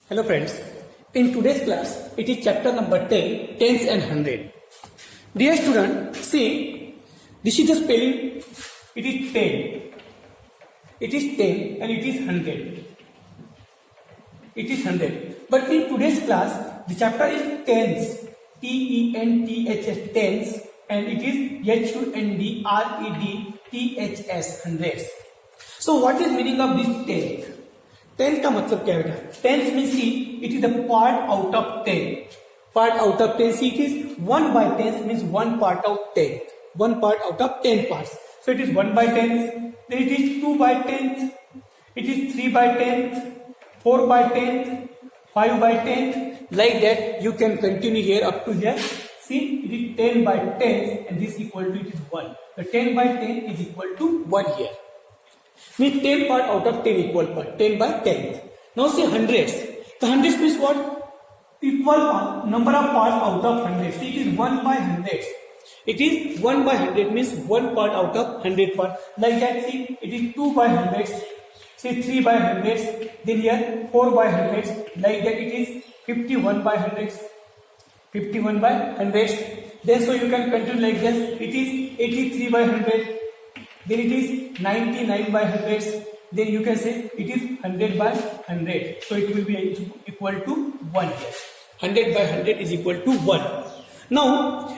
Hello friends, in today's class it is chapter number 10, tens and hundred. Dear student, see, this is the spelling, it is 10, it is 10 and it is 100. It is 100. But in today's class, the chapter is tens, T-E-N-T-H-S, tens, and it is H-U-N-D-R-E-D-T-H-S, hundreds. So what is meaning of this tenth? Tenth का मतलब क्या बेटा? Tenth में see it is the part out of 10. Part out of 10, see it is 1 by 10 means 1 part of 10. 1 part out of 10 parts. So it is 1 by 10, then it is 2 by 10, it is 3 by 10, 4 by 10, 5 by 10. Like that you can continue here up to here. See, it is 10 by 10 and this equal to it is 1. The 10 by 10 is equal to 1 here. Means 10 part out of 10 equal part, 10 by 10. Now see hundreds. The hundreds means what? Equal number of parts out of hundreds. See, it is 1 by hundreds. It is 1 by 100 means 1 part out of 100 part. Like that, see, it is 2 by hundreds. See, 3 by hundreds. Then here 4 by hundreds. Like that, it is 51 by hundreds. 51 by hundreds. Then so you can continue like this. It is 83 by 100. Then it is 99 by hundreds. Then you can say it is 100 by 100. So it will be equal to 1 here. 100 by 100 is equal to 1. Now,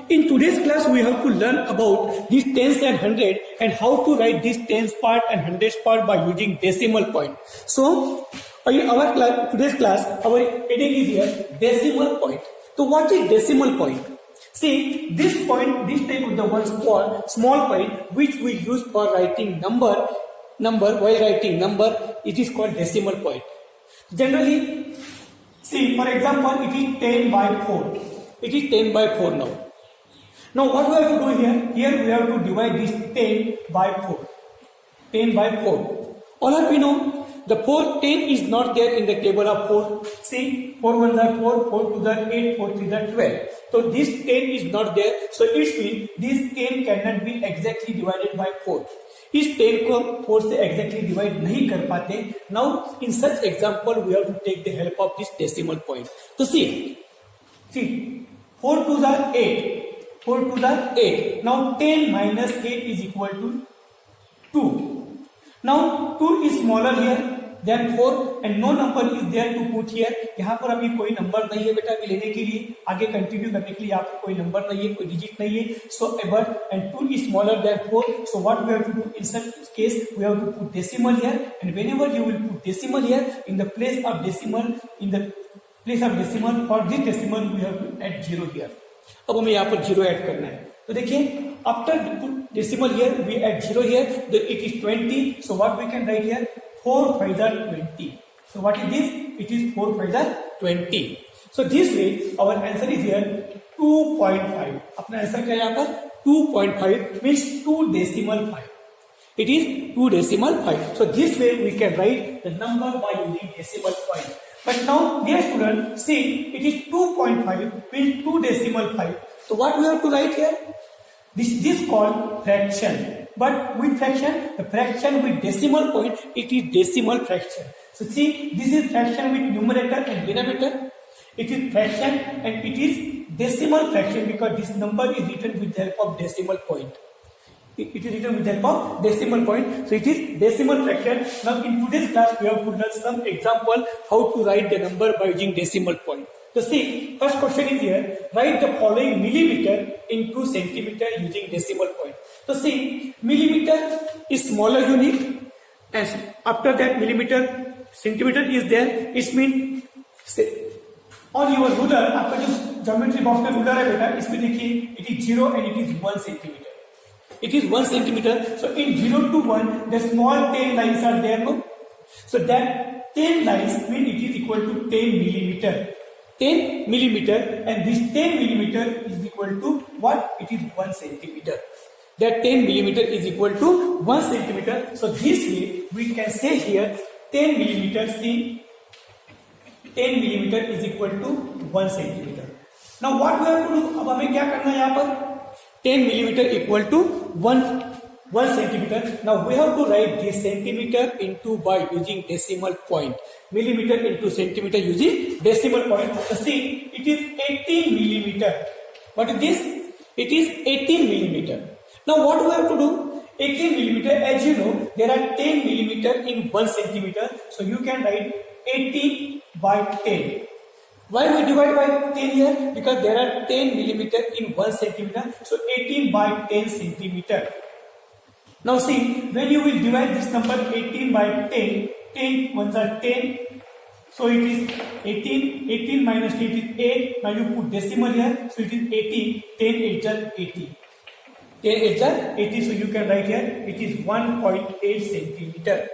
in today's class, we have to learn about these tens and hundred and how to write this tens part and hundreds part by using decimal point. So, in our class, today's class, our heading is here decimal point. So, what is decimal point? See, this point, this type of the one small point which we use for writing number while writing number, it is called decimal point. Generally, see, for example, it is 10 by 4. It is 10 by 4 now. Now what we have to do here? Here we have to divide this 10 by 4. 10 by 4. All of you know, the 10 is not there in the table of 4. See, 4 1s are 4, 4 2s are 8, 4 3s are 12. So this 10 is not there. So it means this 10 cannot be exactly divided by 4. इस 10 को 4 से exactly divide नहीं कर पाते. Now in such example we have to take the help of this decimal point. So see, 4 2s are 8. 4 2s are 8. Now 10 minus 8 is equal to 2. Now 2 is smaller here than 4 and no number is there to put here. यहाँ पर अभी कोई number नहीं है बेटा अभी लेने के लिए, आगे कंटिन्यू करने के लिए आपको कोई नंबर नहीं है, कोई डिजिट नहीं है. So but and 2 is smaller than 4. So what we have to do in such case, we have to put decimal here, and whenever you will put decimal here, in the place of decimal for this decimal we have to add 0 here. अब हमें यहाँ पर 0 add करना है. तो देखिए, after put decimal here, we add 0 here, then it is 20. So what we can write here? 4 5s are 20. So what is this? It is 4 5s are 20. So this way our answer is here 2.5. अपना answer क्या है यहाँ पर? 2.5 means 2 decimal 5. It is 2 decimal 5. So this way we can write the number by using decimal point. But now, dear student, see, it is 2.5 means 2 decimal 5. So what we have to write here? This is called fraction. But with fraction, the fraction with decimal point, it is decimal fraction. So see, this is fraction with numerator and denominator. It is fraction and it is decimal fraction because this number is written with the help of decimal point. It is written with the help of decimal point. So it is decimal fraction. Now in today's class, we have to learn some example how to write the number by using decimal point. So see, first question is here, write the following millimeter into centimeter using decimal point. So see, millimeter is smaller unit and after that millimeter, centimeter is there. It means on your ruler, आपका जो geometry box का ruler है बेटा, इसमें देखिए, it is 0 and it is 1 centimeter. It is 1 centimeter. So in 0 to 1, the small 10 lines are there. No? So that 10 lines mean it is equal to 10 millimeter. 10 millimeter and this 10 millimeter is equal to what? It is 1 centimeter. That 10 millimeter is equal to 1 centimeter. So this way we can say here 10 millimeter. See, 10 millimeter is equal to 1 centimeter. Now what we have to do? अब हमें क्या करना है यहाँ पर? 10 millimeter equal to 1 1 centimeter. Now we have to write this centimeter into by using decimal point. Millimeter into centimeter using decimal point. So see, it is 18 millimeter. What is this? It is 18 millimeter. Now what we have to do? 18 millimeter, as you know, there are 10 millimeter in 1 centimeter. So you can write 18 by 10. Why we divide by 10 here? Because there are 10 millimeter in 1 centimeter. So 18 by 10 centimeter. Now see, when you will divide this number 18 by 10, 10 ones are 10. So it is 18, 18 minus 10 is 8. Now you put decimal here. So it is 18, 10 8 are 80. 10 8 are 80. So you can write here, it is 1.8 centimeter.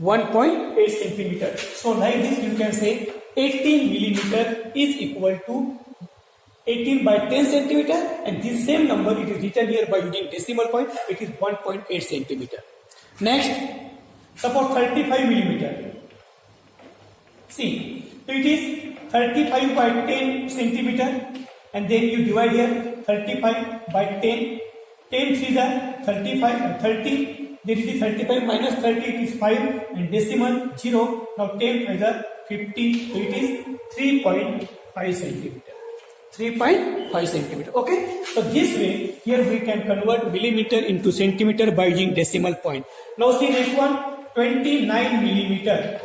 1.8 centimeter. So like this you can say 18 millimeter is equal to 18 by 10 centimeter, and this same number it is written here by using decimal point, it is 1.8 centimeter. Next, suppose 35 millimeter. See, it is 35 by 10 centimeter, and then you divide here 35 by 10. 10 3 are 35, 30. Then it is 35 minus 30, it is 5, and decimal 0. Now 10 5 are 50, so it is 3.5 centimeter. 3.5 centimeter. Okay. So this way, here we can convert millimeter into centimeter by using decimal point. Now see next one, 29 millimeter.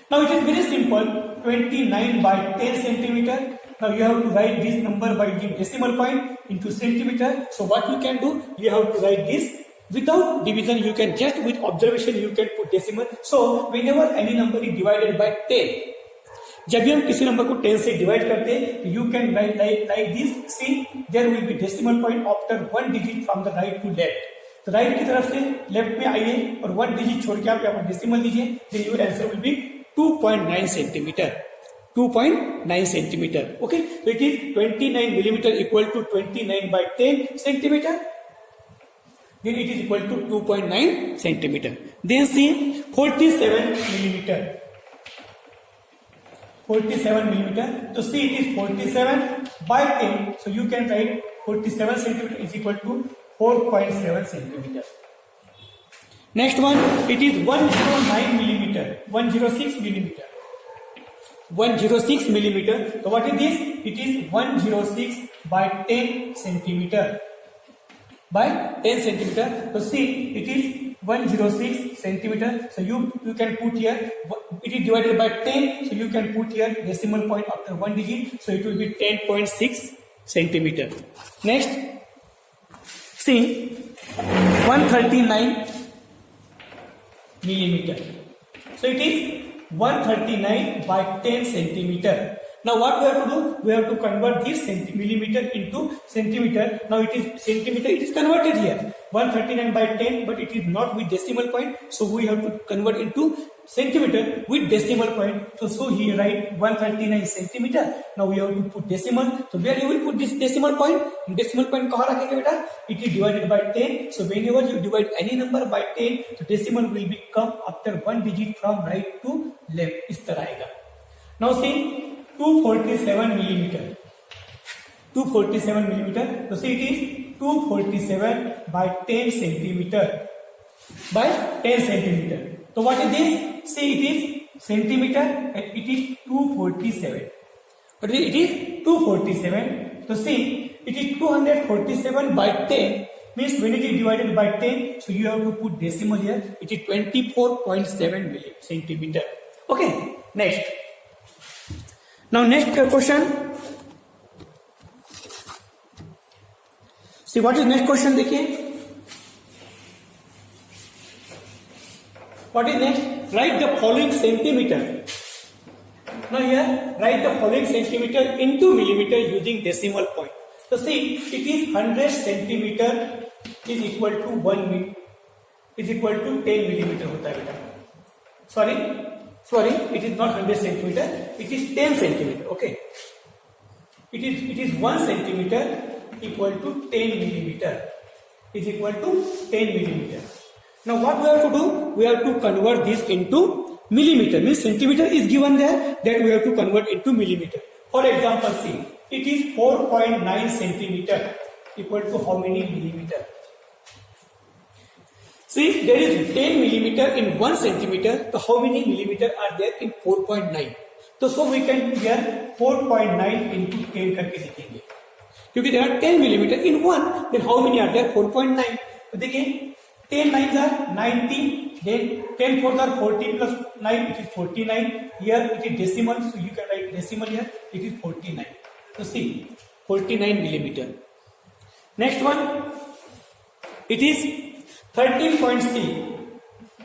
Now it is very simple. 29 by 10 centimeter. Now you have to write this number by using decimal point into centimeter. So what you can do, you have to write this without division. You can just with observation you can put decimal. So whenever any number is divided by 10, जब भी हम किसी number को 10 से divide करते हैं, you can write like this. See there will be decimal point after 1 digit from the right to left. तो right की तरफ से लेफ्ट में आइए और 1 डिजिट छोड़ के आप यहाँ पर डेसिमल दीजिए. Then your answer will be 2.9 centimetre. 2.9 centimetre. Okay, तो it is 29 millimeter equal to 29 by 10 centimetre. Then it is equal to 2.9 centimeter. Then see 47 millimeter. 47 millimeter. So see, it is 47 by 10. So you can write 47 centimeter is equal to 4.7 centimeter. Next one, it is 109 millimeter. 106 millimeter. 106 millimeter. So what is this? It is 106 by 10 centimeter. By 10 centimeter. So see, it is 106 centimeter. So you can put here, it is divided by 10. So you can put here decimal point after 1 digit. So it will be 10.6 centimeter. Next, see 139 millimeter. So it is 139 by 10 centimeter. Now what we have to do? We have to convert this millimeter into centimeter. Now it is centimeter, it is converted here. 139 by 10, but it is not with decimal point. So we have to convert into centimeter with decimal point. So here write 139 centimeter. Now we have to put decimal. So where you will put this decimal point? Decimal point कहाँ रखेंगे बेटा? It is divided by 10. So whenever you divide any number by 10, so decimal will become after 1 digit from right to left. इस तरह आएगा. Now see 247 millimeter. 247 millimeter. So see, it is 247 by 10 centimeter. By 10 centimeter. So what is this? See, it is centimeter and it is 247. But it is 247. So see, it is 247 by 10. Means when it is divided by 10, so you have to put decimal here. It is 24.7 centimeter. Okay. Next. Now next question. See what is next question? देखिए. What is next? Write the following centimeter. Now here write the following centimeter into millimeter using decimal point. So see, it is 100 centimeter is equal to 1 is equal to 10 millimeter होता है बेटा. Sorry, it is not 100 centimeter, it is 10 centimeter, okay. It is 1 centimeter equal to 10 millimeter, is equal to 10 millimeter. Now what we have to do? We have to convert this into millimeter, means centimeter is given there, that we have to convert into millimeter. For example, see, it is 4.9 centimeter equal to how many millimeter? See, there is 10 millimeter in 1 centimeter. So how many millimeter are there in 4.9? So we can here 4.9 into 10 करके देखेंगे. क्योंकि there are 10 millimeter in 1, then how many are there? 4.9. तो देखिए 10 9s are 90, then 10 4s are 40 plus 9, it is 49. Here it is decimal, so you can write decimal here, it is 49. So see, 49 millimeter. Next one, it is 13.6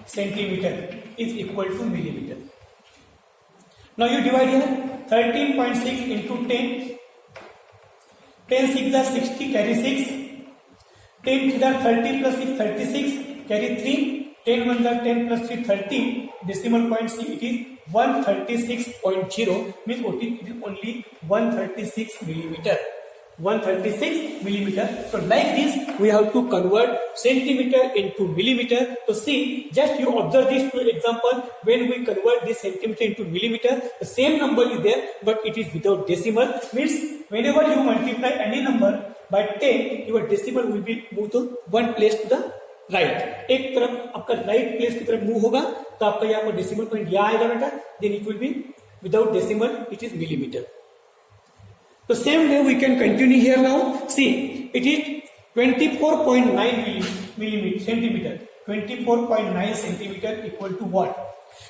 centimeter is equal to millimeter. Now you divide here 13.6 into 10. 10 6 are 60, carry 6. 10 3 are 30 plus 6, 36, carry 3. 10 1 are 10 plus 3, 13. Decimal point C, it is 136.0, means it is only 136 millimeter. 136 millimeter. So like this we have to convert centimeter into millimeter. So see, just you observe these two examples. When we convert this centimeter into millimeter, the same number is there, but it is without decimal. Means whenever you multiply any number by 10, your decimal will be moved to one place to the right. एक तरफ आपका right place की तरफ move होगा, तो आपका यहाँ पर decimal point यहाँ आएगा बेटा. Then it will be without decimal. It is millimeter. The same way we can continue here now. See, it is 24.9 centimeter. 24.9 centimeter equal to what?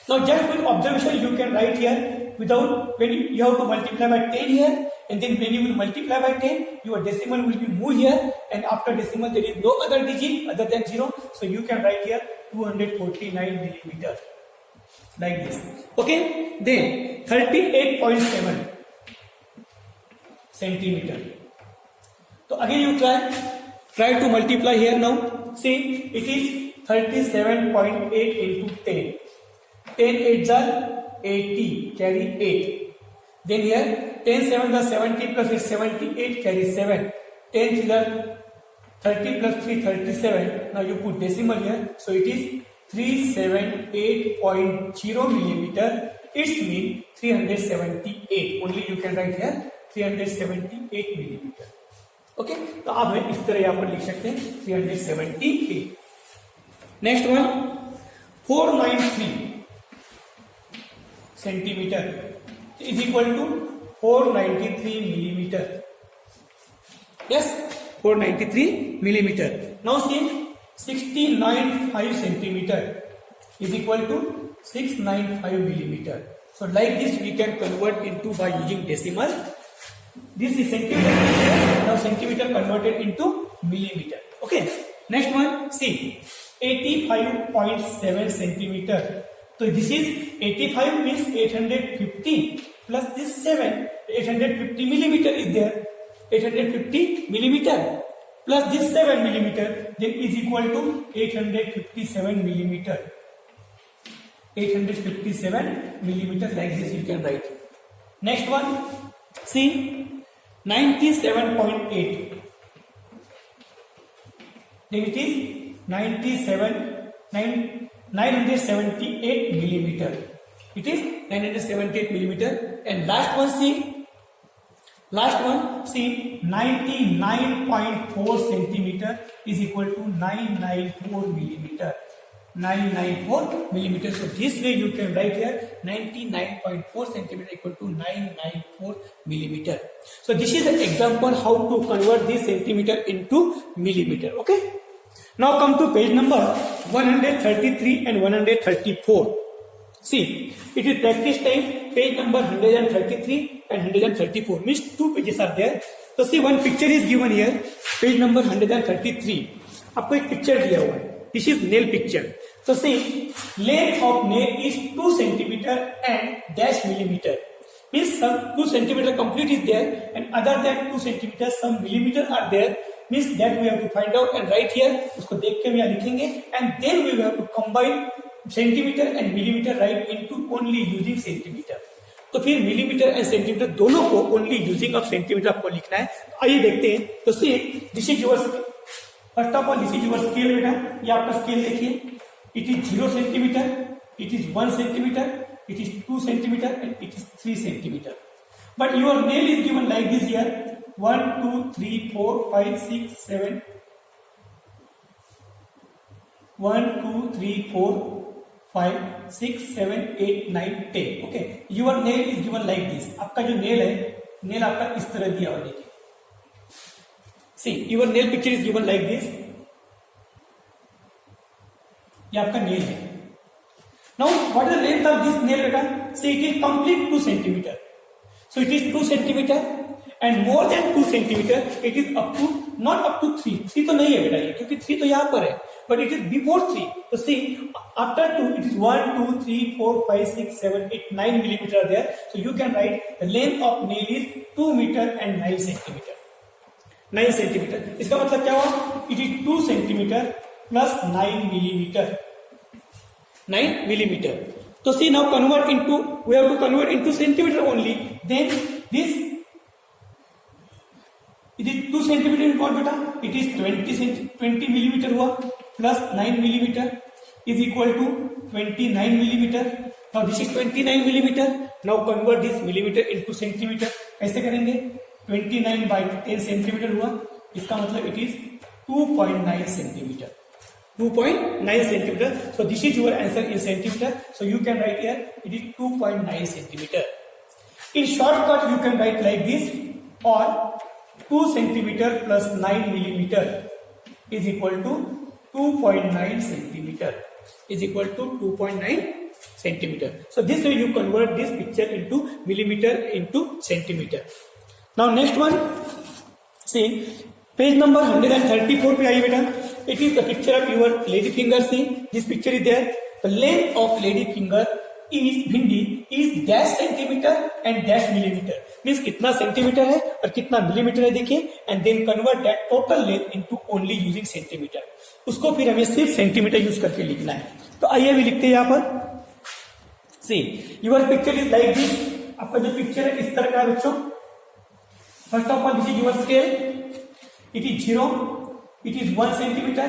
Now just with observation you can write here without, when you have to multiply by 10 here, and then when you will multiply by 10, your decimal will be moved here, and after decimal there is no other digit other than 0. So you can write here 249 millimeter. Like this. Okay? Then 38.7 centimeter. So again you try to multiply here now. See, it is 37.8 into 10. 10 8s are 80, carry 8. Then here 10 7 are 70 plus 8, 78, carry 7. 10 3 are 30 plus 3, 37. Now you put decimal here. So it is 378.0 millimeter. It's mean 378. Only you can write here 378 millimeter. Okay, तो आप इस तरह यहाँ पर लिख सकते हैं 378. Next one 493 centimetre is equal to 493 millimeter. Yes, 493 millimeter. Now see, 695 centimeter is equal to 695 millimeter. So like this we can convert into by using decimal. This is centimeter. Now centimeter converted into millimeter. Okay. Next one. See, 85.7 centimeter. So this is 85 means 850 plus this 7. 850 millimeter is there. 850 millimeter plus this 7 millimeter. Then is equal to 857 millimeter. 857 millimeter. Like this you can write. Next one. See, 97.8. Then it is 978 millimeter. It is 978 millimeter. And last one, see 99.4 centimeter is equal to 994 millimeter. 994 millimeter. So this way you can write here 99.4 centimeter equal to 994 millimeter. So this is an example how to convert this centimeter into millimeter. Okay. Now come to page number 133 and 134. See, it is practice time, page number 133 and 134. Means two pages are there. So see, one picture is given here, page number 133. आपको एक picture दिया हुआ है. This is nail picture. So see, length of nail is 2 centimeter and dash millimeter. Means some 2 centimeter complete is there, and other than 2 centimeter some millimeter are there. Means that we have to find out and write here. उसको देख के हम यहाँ लिखेंगे, and then we have to combine centimeter and millimeter right into only using centimeter. तो फिर millimeter and centimeter दोनों को only using of centimeter आपको लिखना है. आइए देखते हैं. तो see, this is your first of all, this is your scale बेटा. ये आपका scale देखिए. It is 0 centimeter, it is 1 centimeter, it is 2 centimeter, and it is 3 centimeter. But your nail is given like this here. 1, 2, 3, 4, 5, 6, 7. 1 2 3 4 5 6 7 8 9 10. Okay, your nail is given like this. आपका जो nail है, nail आपका इस तरह दिया हुआ देखिए. See, your nail picture is given like this. ये आपका nail है. Now, what is the length of this nail beta? See, it is complete 2 centimeter. So it is 2 centimeter and more than 2 centimeter. It is up to not up to 3. 3 तो नहीं है बेटा ये, क्योंकि 3 तो यहाँ पर है. But it is before 3. So see, after 2, it is 1, 2, 3, 4, 5, 6, 7, 8, 9 millimeter are there. So you can write the length of nail is 2 meter and 9 centimeter. 9 centimeter. इसका मतलब क्या हुआ? It is 2 centimeter plus 9 millimeter. 9 millimeter. So see, now convert into, we have to convert into centimeter only. Then this, it is 2 centimeter in what beta? It is 20 millimeter हुआ plus 9 millimeter is equal to 29 millimeter. Now this is 29 millimeter. Now convert this millimeter into centimeter. कैसे करेंगे? 29 by 10 centimeter हुआ. इसका मतलब it is 2.9 centimeter. 2.9 centimeter. So this is your answer in centimeter. So you can write here it is 2.9 centimeter. In shortcut you can write like this, or 2 centimeter plus 9 millimeter is equal to 2.9 centimeter is equal to 2.9 centimeter. So this way you convert this picture into millimeter into centimeter. Now next one, see page number 134 पे आइए बेटा. It is the picture of your lady finger. See, this picture is there. The length of lady finger is भिंडी is dash centimeter and dash millimeter. Means कितना centimetre है और कितना millimetre है देखिए. And then convert that total length into only using centimeter. उसको फिर हमें सिर्फ सेंटीमीटर यूज करके लिखना है. तो आइए अभी लिखते हैं यहाँ पर. See, your picture is like this. आपका जो पिक्चर है इस तरह का है बच्चों. First of all, this is your scale. It is 0. It is 1 centimeter,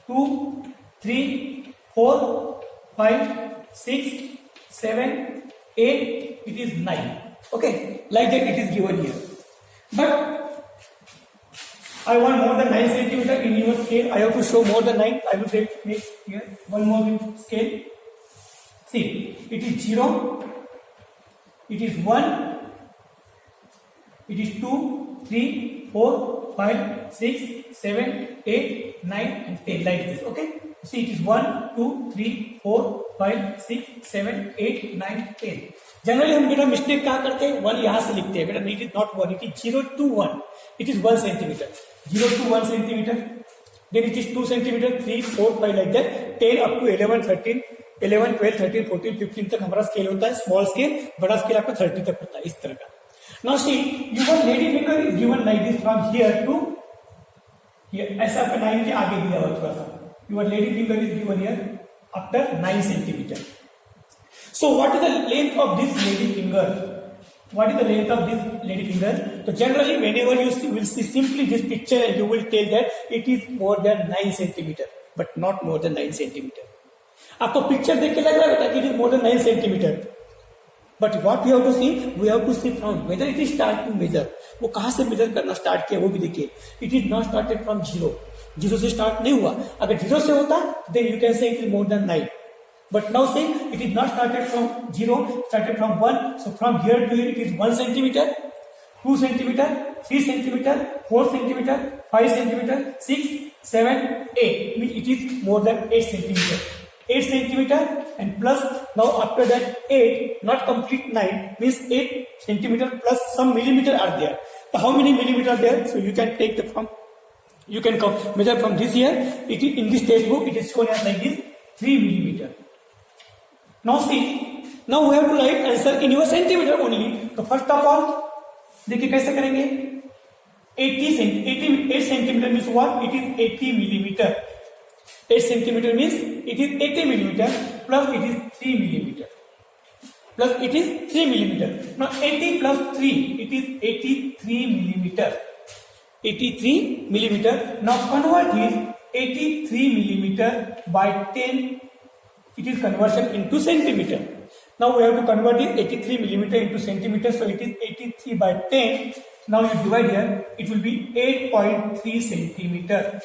2, 3, 4, 5, 6, 7, 8, it is 9. Okay, like that it is given here. But I want more than 9 centimeter in your scale. I have to show more than 9. I will take here one more scale. See, it is 0, it is 1, it is 2, 3, 4, 5, 6, 7, 8, 9 and 10 like this. Okay. See, it is 1, 2, 3, 4, 5, 6, 7, 8, 9, 10. Generally हम बेटा mistake कहाँ करते हैं? 1 यहाँ से लिखते हैं बेटा. It is not 1. It is 0 to 1. It is 1 centimeter. 0 to 1 centimeter. Then it is 2 centimeter, 3, 4, 5 like that. 10 up to 11, 13, 11, 12, 13, 14, 15 तक हमारा स्केल होता है. स्मॉल स्केल, बड़ा स्केल आपका 30 तक होता है इस तरह का. Now see, your lady finger is given like this from here to here. ऐसा आपका 9 के आगे दिया हुआ थोड़ा सा. Your lady finger is given here after 9 centimeter. So what is the length of this lady finger? What is the length of this lady finger? So generally whenever you will see simply this picture and you will tell that it is more than 9 centimeter, but not more than 9 centimeter. आपको picture देख के लग रहा है बेटा कि it is more than 9 centimeter. But what we have to see? We have to see from whether it is start to measure. वो कहाँ से मेजर करना स्टार्ट किया वो भी देखिए. It is not started from 0. 0 से स्टार्ट नहीं हुआ. अगर 0 से होता then you can say it is more than 9. But now say it is not started from 0, started from 1. So from here to here it is 1 centimeter, 2 centimeter, 3 centimeter, 4 centimeter, 5 centimeter, 6, 7, 8. Means it is more than 8 centimeter. 8 centimeter and plus now after that 8 not complete 9 means 8 centimeter plus some millimeter are there. So how many millimeter are there? So you can take the from, you can measure from this here. It is in this textbook it is shown as like this 3 millimeter. Now see, now we have to write answer in your centimeter only. So first of all देखिए कैसे करेंगे. 88 centimeter means what? It is 80 millimeter. 8 centimeter means it is 80 millimeter plus it is 3 millimeter. Plus it is 3 millimeter. Now 80 plus 3, it is 83 millimeter. 83 millimeter. Now convert this 83 millimeter by 10. It is conversion into centimeter. Now we have to convert this 83 millimeter into centimeter. So it is 83 by 10. Now you divide here. It will be 8.3 centimeter.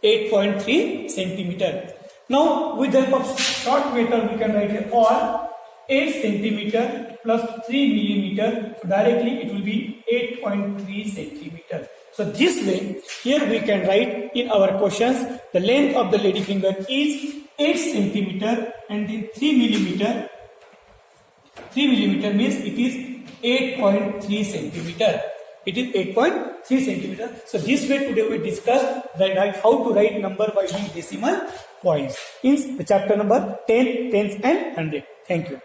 8.3 centimeter. Now with the help of short method we can write here or 8 centimeter plus 3 millimeter. So directly it will be 8.3 centimeter. So this way here we can write in our questions the length of the lady finger is 8 centimeter and then 3 millimeter. 3 millimeter means it is 8.3 centimeter. It is 8.3 centimeter. So this way today we discussed that how to write number by decimal points in the chapter number 10, tens and 100. Thank you.